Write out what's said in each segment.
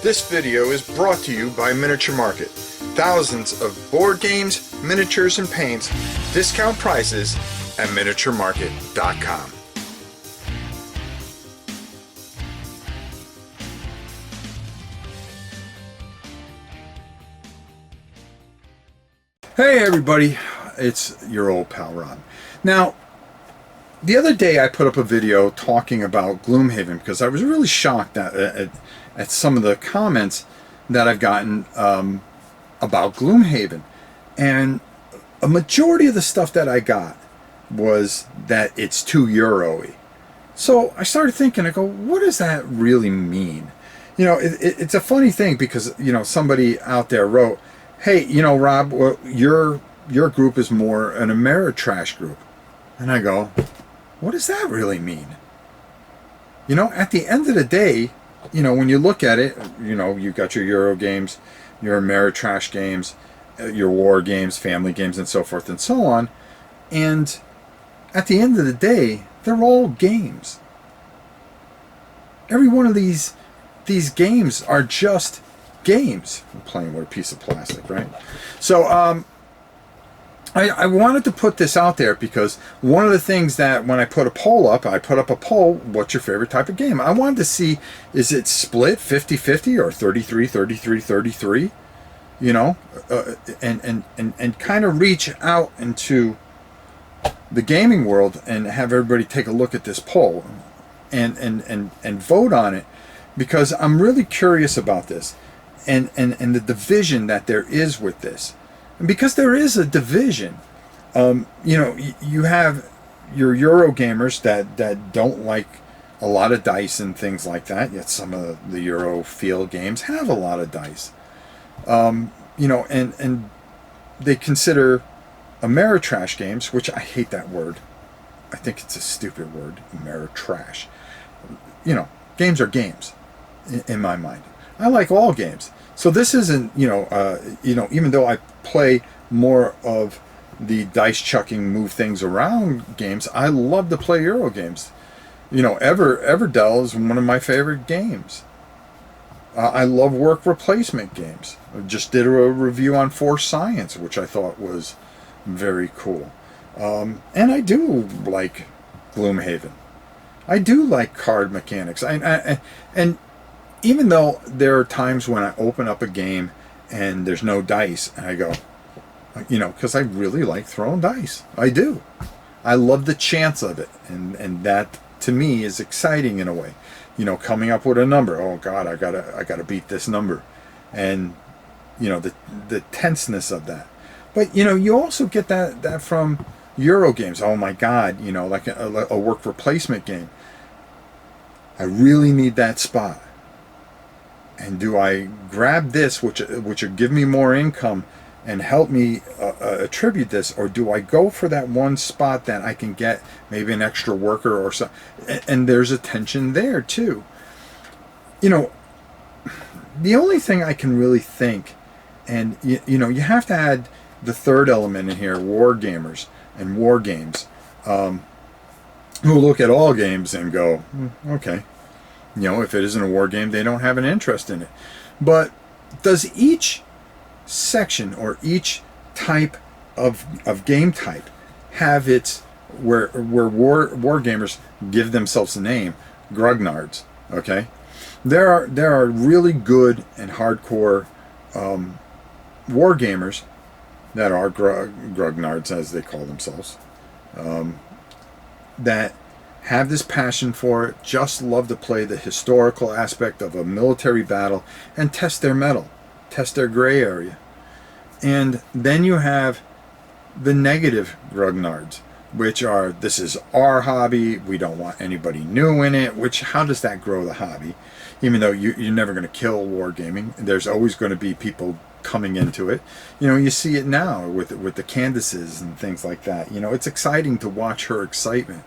This video is brought to you by Miniature Market. Thousands of board games, miniatures, and paints, discount prices at miniaturemarket.com. Hey everybody, it's your old pal Rob. Now, the other day I put up a video talking about Gloomhaven because I was really shocked at some of the comments that I've gotten about Gloomhaven. And a majority of the stuff that I got was that it's too Euro-y. So I started thinking, I go, what does that really mean? You know, it's a funny thing because, you know, somebody out there wrote, hey, you know, Rob, well, your group is more an Ameritrash group. And I go, what does that really mean? You know, at the end of the day, you know, when you look at it, you know, you've got your Euro games, your Ameritrash games, your war games, family games, and so forth and so on. And at the end of the day, they're all games. Every one of these games are just games. I'm playing with a piece of plastic, right? So I wanted to put this out there because one of the things that when I put a poll up, what's your favorite type of game? I wanted to see, is it split 50-50 or 33-33-33, you know, and kind of reach out into the gaming world and have everybody take a look at this poll and vote on it, because I'm really curious about this and the division that there is with this. And because there is a division, you know, you have your Eurogamers that don't like a lot of dice and things like that, yet some of the Euro field games have a lot of dice. You know, and they consider Ameritrash games, which I hate that word. I think it's a stupid word, Ameritrash. You know, games are games, in my mind. I like all games. So this isn't, you know, even though I play more of the dice chucking, move things around games, I love to play Euro games. You know, Everdell is one of my favorite games. I love work replacement games. I just did a review on Force Science, which I thought was very cool. And I do like Gloomhaven. I do like card mechanics. And even though there are times when I open up a game and there's no dice, and I go, you know, because I really like throwing dice. I do. I love the chance of it. And that, to me, is exciting in a way. You know, coming up with a number. Oh, God, I gotta beat this number. And, you know, the tenseness of that. But, you know, you also get that from Euro games. Oh, my God, you know, like a work replacement game. I really need that spot. And do I grab this, which would give me more income and help me attribute this, or do I go for that one spot that I can get maybe an extra worker or something? And there's a tension there too. You know, the only thing I can really think, and you know, you have to add the third element in here, wargamers and war games, who look at all games and go, okay. You know, if it isn't a war game, they don't have an interest in it. But does each section or each type of game type have its where war gamers give themselves a name, grognards? Okay, there are really good and hardcore war gamers that are grognards, as they call themselves, that have this passion for it, just love to play the historical aspect of a military battle and test their mettle, test their gray area. And then you have the negative grognards, which are, this is our hobby, we don't want anybody new in it, which, how does that grow the hobby? Even though you're never going to kill wargaming, there's always going to be people coming into it. You know, you see it now with the Candaces and things like that. You know, it's exciting to watch her excitement.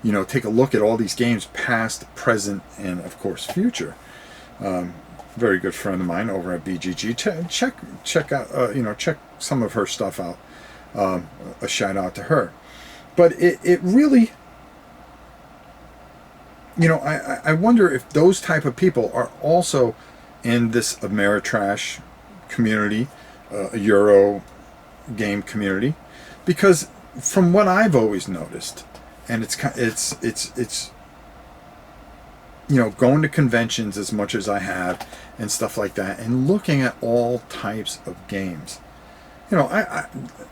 You know, take a look at all these games, past, present, and of course future. Very good friend of mine over at BGG. Check out, you know, check some of her stuff out. A shout out to her. But it really, you know, I wonder if those type of people are also in this Ameritrash community, Euro game community, because from what I've always noticed, and it's you know, going to conventions as much as I have and stuff like that, and looking at all types of games. You know,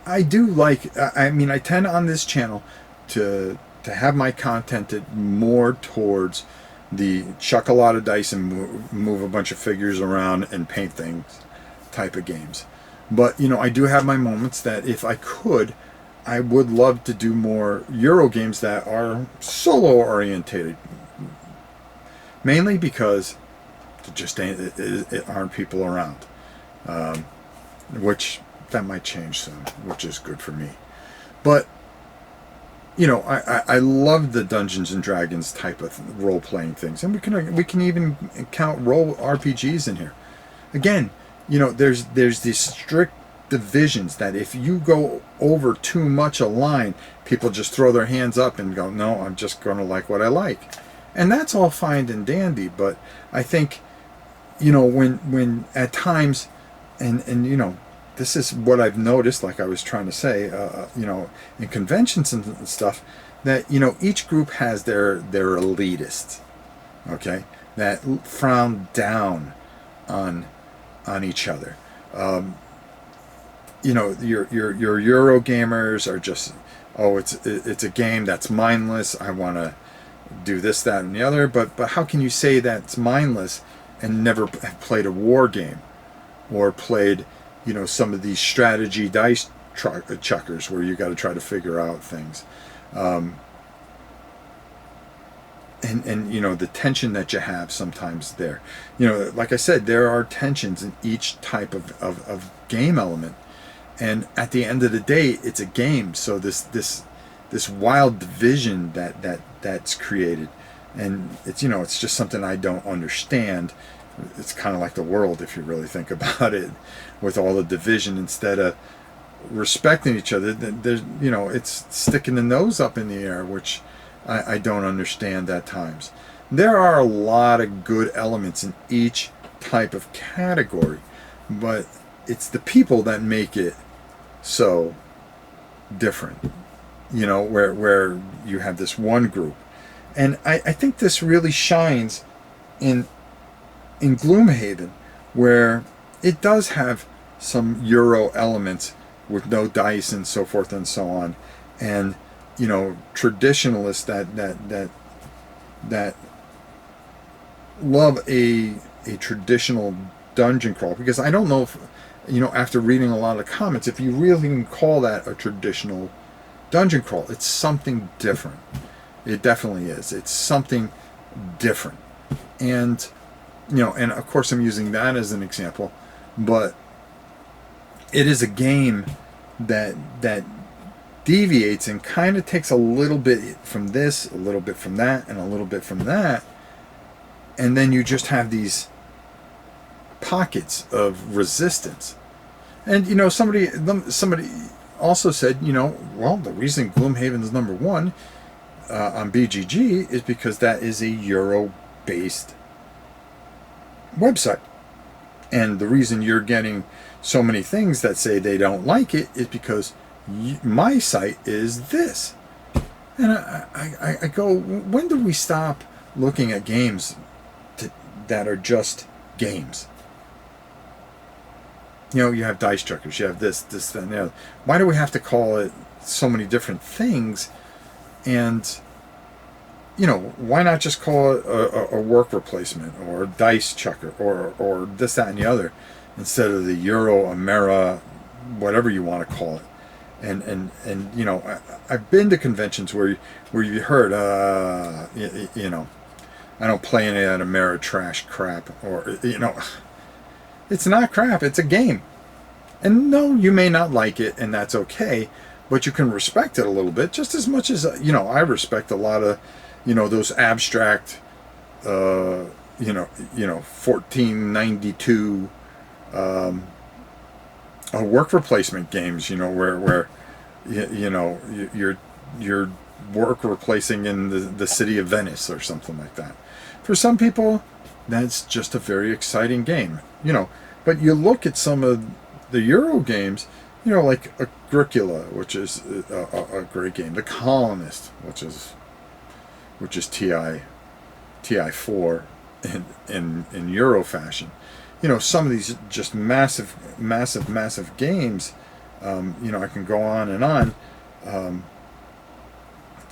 I do like, I mean, I tend on this channel to have my content more towards the chuck a lot of dice and move a bunch of figures around and paint things type of games. But, you know, I do have my moments that if I could, I would love to do more Euro games that are solo orientated. Mainly because there just aren't people around. Which, that might change soon, which is good for me. But, you know, I love the Dungeons and Dragons type of role-playing things. And we can even count role RPGs in here. Again, you know, there's these strict divisions that if you go over too much a line, people just throw their hands up and go, no, I'm just going to like what I like. And that's all fine and dandy, but I think, you know, when at times, and you know, this is what I've noticed, like I was trying to say, you know, in conventions and stuff, that, you know, each group has their elitists, okay, that frown down on each other. You know, your Eurogamers are just, oh, it's a game that's mindless. I want to do this, that, and the other. But how can you say that's mindless and never have played a war game or played, you know, some of these strategy dice chuckers where you got to try to figure out things, and you know, the tension that you have sometimes there. You know, like I said, there are tensions in each type of game element, and at the end of the day, it's a game. So this wild division that's created, and it's, you know, it's just something I don't understand. It's kind of like the world, if you really think about it, with all the division instead of respecting each other. There's, you know, it's sticking the nose up in the air, which I don't understand at times. There are a lot of good elements in each type of category, but it's the people that make it so different. You know, where you have this one group. And I think this really shines in Gloomhaven, where it does have some Euro elements with no dice and so forth and so on. And, you know, traditionalists that love a traditional dungeon crawl, because I don't know if, you know, after reading a lot of comments, if you really can call that a traditional dungeon crawl. It's something different. It definitely is. It's something different. And, you know, and of course I'm using that as an example, but it is a game that deviates and kind of takes a little bit from this, a little bit from that, and a little bit from that. And then you just have these pockets of resistance. And, you know, somebody also said, you know, well, the reason Gloomhaven is number one on BGG is because that is a Euro-based website. And the reason you're getting so many things that say they don't like it is because my site is this. And I go, when do we stop looking at games that are just games? You know, you have dice chuckers, you have this, that, and the other. Why do we have to call it so many different things? And, you know, why not just call it a work replacement or a dice chucker or this, that, and the other, instead of the Euro, Amera, whatever you want to call it? And you know, I've been to conventions where you heard, you know, I don't play any of that Ameritrash crap, or, you know, it's not crap, it's a game. And no, you may not like it, and that's okay, but you can respect it a little bit, just as much as, you know, I respect a lot of, you know, those abstract, you know, 1492 work replacement games, you know, where you know, you're work replacing in the city of Venice or something like that. For some people, that's just a very exciting game, you know. But you look at some of the Euro games, you know, like Agricola, which is a great game. The Colonist, which is TI4 in Euro fashion. You know, some of these just massive games. You know, I can go on and on.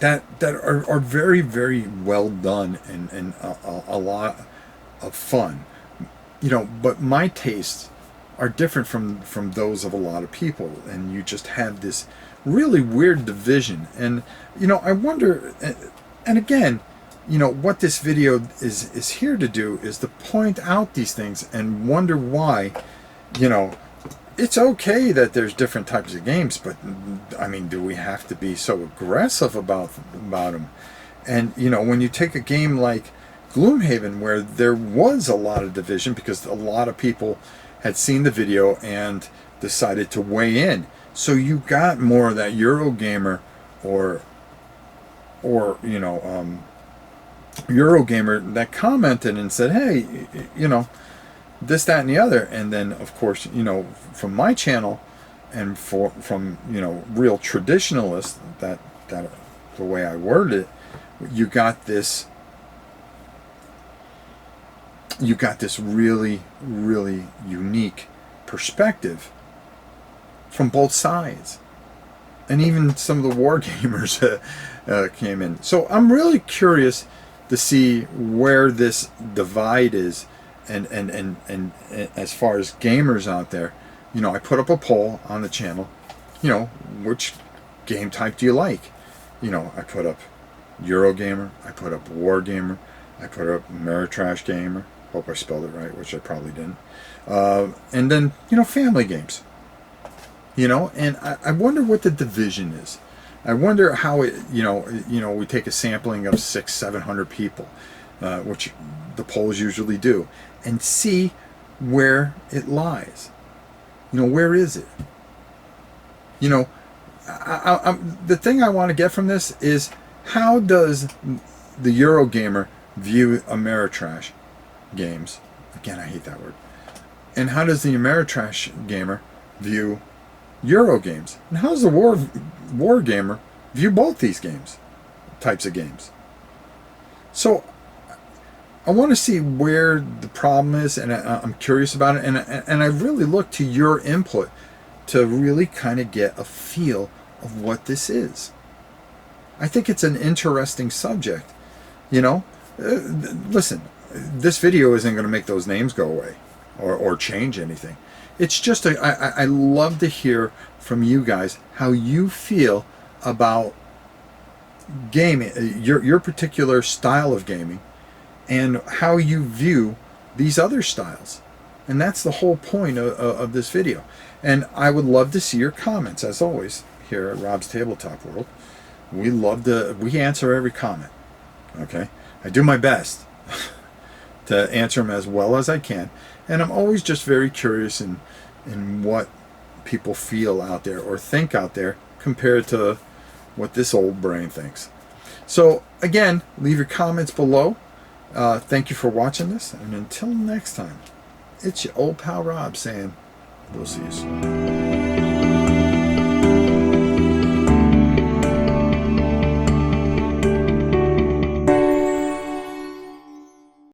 That are very, very well done and a lot of fun. You know, but my tastes are different from those of a lot of people, and you just have this really weird division. And you know, I wonder, and again, you know, what this video is here to do is to point out these things and wonder why. You know, it's okay that there's different types of games, but I mean, do we have to be so aggressive about them? And you know, when you take a game like Gloomhaven, where there was a lot of division because a lot of people had seen the video and decided to weigh in, so you got more of that Eurogamer or you know, Eurogamer that commented and said, hey, you know, this, that, and the other. And then of course, you know, from my channel and from you know, real traditionalists, that the way I word it, you got this really, really unique perspective from both sides. And even some of the Wargamers came in. So I'm really curious to see where this divide is, and as far as gamers out there. You know, I put up a poll on the channel, you know, which game type do you like? You know, I put up Eurogamer, I put up Wargamer, I put up Ameritrash Gamer. Hope I spelled it right, which I probably didn't. And then, you know, family games. You know, and I wonder what the division is. I wonder how it, you know, we take a sampling of 600-700 people, which the polls usually do, and see where it lies. You know, where is it? You know, the thing I want to get from this is, how does the Eurogamer view Ameritrash Games? Again, I hate that word. And how does the Ameritrash gamer view Euro games? And how does the War gamer view both these types of games? So I want to see where the problem is, and I'm curious about it, and I really look to your input to really kind of get a feel of what this is. I think it's an interesting subject. You know, listen, this video isn't going to make those names go away or change anything. It's just I love to hear from you guys how you feel about gaming, your particular style of gaming, and how you view these other styles. And that's the whole point of this video. And I would love to see your comments, as always, here at Rob's Tabletop World. We answer every comment. Okay, I do my best to answer them as well as I can, and I'm always just very curious in what people feel out there or think out there compared to what this old brain thinks. So again, leave your comments below. Thank you for watching this, and until next time, it's your old pal Rob saying we'll see you soon.